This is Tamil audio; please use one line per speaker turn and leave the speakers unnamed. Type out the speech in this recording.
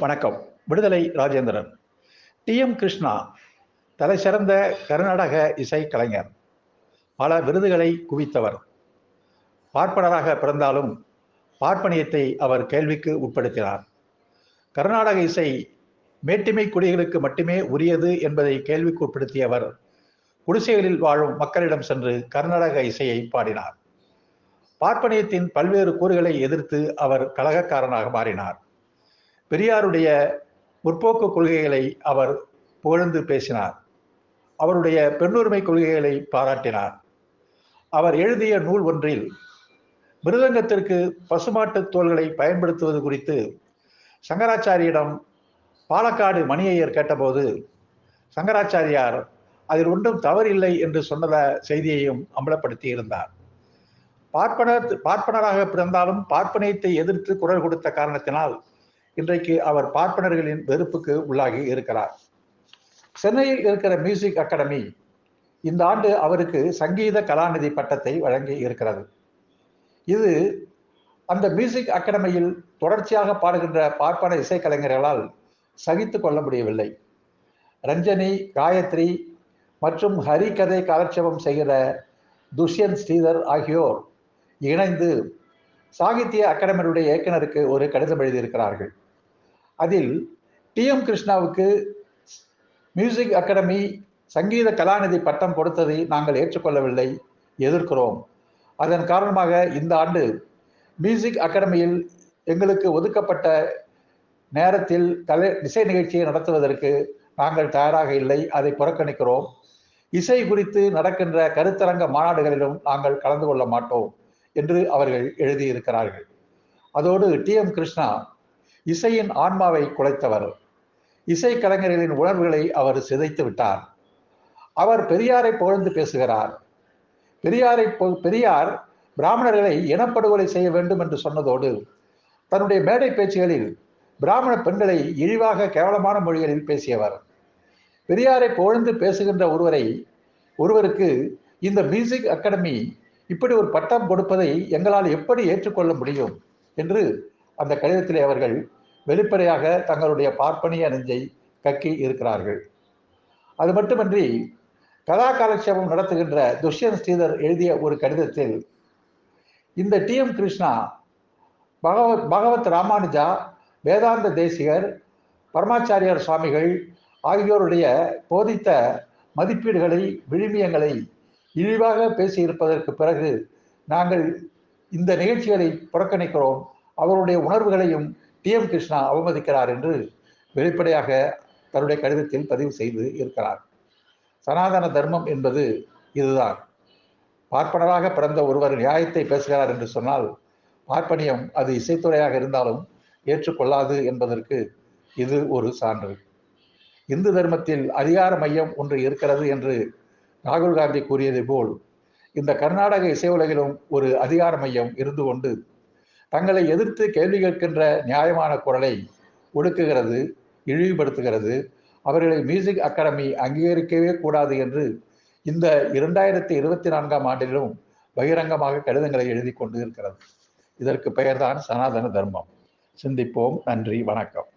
வணக்கம். விடுதலை ராஜேந்திரன். டி.எம். கிருஷ்ணா தலைசிறந்த கர்நாடக இசை கலைஞர். பல விருதுகளை குவித்தவர். பார்ப்பனராக பிறந்தாலும் பார்ப்பனியத்தை அவர் கேள்விக்கு உட்படுத்தினார். கர்நாடக இசை மேட்டிமை குடிகளுக்கு மட்டுமே உரியது என்பதை கேள்விக்கு உட்படுத்தியவர் குடிசைகளில் வாழும் மக்களிடம் சென்று கர்நாடக இசையை பாடினார். பார்ப்பனியத்தின் பல்வேறு கூறுகளை எதிர்த்து அவர் கலகக்காரனாக மாறினார். பெரியாருடைய முற்போக்கு கொள்கைகளை அவர் புகழ்ந்து பேசினார். அவருடைய பெண்ணுரிமை கொள்கைகளை பாராட்டினார். அவர் எழுதிய நூல் ஒன்றில் மிருதங்கத்திற்கு பசுமாட்டு தோள்களை பயன்படுத்துவது குறித்து சங்கராச்சாரியிடம் பாலக்காடு மணியையர் கேட்டபோது சங்கராச்சாரியார் அதில் ஒன்றும் தவறில்லை என்று சொன்ன செய்தியையும் அம்பலப்படுத்தி இருந்தார். பார்ப்பனராக பிறந்தாலும் பார்ப்பனியத்தை எதிர்த்து குரல் கொடுத்த காரணத்தினால் இன்றைக்கு அவர் பார்ப்பனர்களின் வெறுப்புக்கு உள்ளாகி இருக்கிறார். சென்னையில் இருக்கிற மியூசிக் அகாடமி இந்த ஆண்டு அவருக்கு சங்கீத கலாநிதி பட்டத்தை வழங்கி இருக்கிறது. இது அந்த மியூசிக் அகாடமியில் தொடர்ச்சியாக பாடுகின்ற பார்ப்பன இசைக்கலைஞர்களால் சகித்து கொள்ள முடியவில்லை. ரஞ்சனி, காயத்ரி மற்றும் ஹரி கதை காலட்சேபம் செய்கிற துஷ்யந்த் ஸ்ரீதர் ஆகியோர் இணைந்து சாகித்ய அகாடமியுடைய இயக்குனருக்கு ஒரு கடிதம் எழுதியிருக்கிறார்கள். அதில் TM. கிருஷ்ணாவுக்கு music academy Sangeetha Kalanidhi பட்டம் கொடுத்ததை நாங்கள் ஏற்றுக்கொள்ளவில்லை, எதிர்க்கிறோம். அதன் காரணமாக இந்த ஆண்டு மியூசிக் அகாடமியில் எங்களுக்கு ஒதுக்கப்பட்ட நேரத்தில் இசை நிகழ்ச்சியை நடத்துவதற்கு நாங்கள் தயாராக இல்லை, அதை புறக்கணிக்கிறோம். இசை குறித்து நடக்கின்ற கருத்தரங்க மாநாடுகளிலும் நாங்கள் கலந்து கொள்ள மாட்டோம் என்று அவர்கள் எழுதியிருக்கிறார்கள். அதோடு டி.எம். கிருஷ்ணா இசையின் ஆன்மாவை குலைத்தவர். இசை கலைஞர்களின் உணர்வுகளை அவர் சிதைத்து விட்டார். அவர் பெரியாரை புகழ்ந்து பேசுகிறார். பெரியார் பிராமணர்களை இனப்படுகொலை செய்ய வேண்டும் என்று சொன்னதோடு தன்னுடைய மேடை பேச்சுகளில் பிராமண பெண்களை இழிவாக கேவலமான மொழிகளில் பேசியவர். பெரியாரை புகழ்ந்து பேசுகின்ற ஒருவருக்கு இந்த மியூசிக் அகாடமி இப்படி ஒரு பட்டம் கொடுப்பதை எங்களால் எப்படி ஏற்றுக்கொள்ள முடியும் என்று அந்த கடிதத்திலே அவர்கள் வெளிப்படையாக தங்களுடைய பார்ப்பனிய நெஞ்சை கக்கி இருக்கிறார்கள். அது மட்டுமன்றி கதா காலட்சேபம் நடத்துகின்ற துஷ்யந்த் ஸ்ரீதர் எழுதிய ஒரு கடிதத்தில் இந்த டி.எம். கிருஷ்ணா பகவத் ராமானுஜா, வேதாந்த தேசிகர், பரமாச்சாரியார் சுவாமிகள் ஆகியோருடைய போதித்த மதிப்பீடுகளை, விழுமியங்களை இழிவாக பேசியிருப்பதற்கு பிறகு நாங்கள் இந்த நிகழ்ச்சிகளை புறக்கணிக்கிறோம், அவருடைய உணர்வுகளையும் டி.எம். கிருஷ்ணா அவமதிக்கிறார் என்று வெளிப்படையாக தன்னுடைய கடிதத்தில் பதிவு செய்து இருக்கிறார். சனாதன தர்மம் என்பது இதுதான். பார்ப்பனராக பிறந்த ஒருவர் நியாயத்தை பேசுகிறார் என்று சொன்னால் பார்ப்பனியம் அது இசைத்துறையாக இருந்தாலும் ஏற்றுக்கொள்ளாது என்பதற்கு இது ஒரு சான்று. இந்து தர்மத்தில் அதிகார மையம் ஒன்று இருக்கிறது என்று ராகுல் காந்தி கூறியது போல் இந்த கர்நாடக இசை உலகிலும் ஒரு அதிகார மையம் இருந்து கொண்டு தங்களை எதிர்த்து கேள்வி கேட்கின்ற நியாயமான குரலை ஒடுக்குகிறது, இழிவுபடுத்துகிறது. அவர்களை மியூசிக் அகாடமி அங்கீகரிக்கவே கூடாது என்று இந்த 2024ஆம் ஆண்டிலும் பகிரங்கமாக கடிதங்களை எழுதி கொண்டு இருக்கிறது. இதற்கு பெயர்தான் சனாதன தர்மம். சிந்திப்போம். நன்றி, வணக்கம்.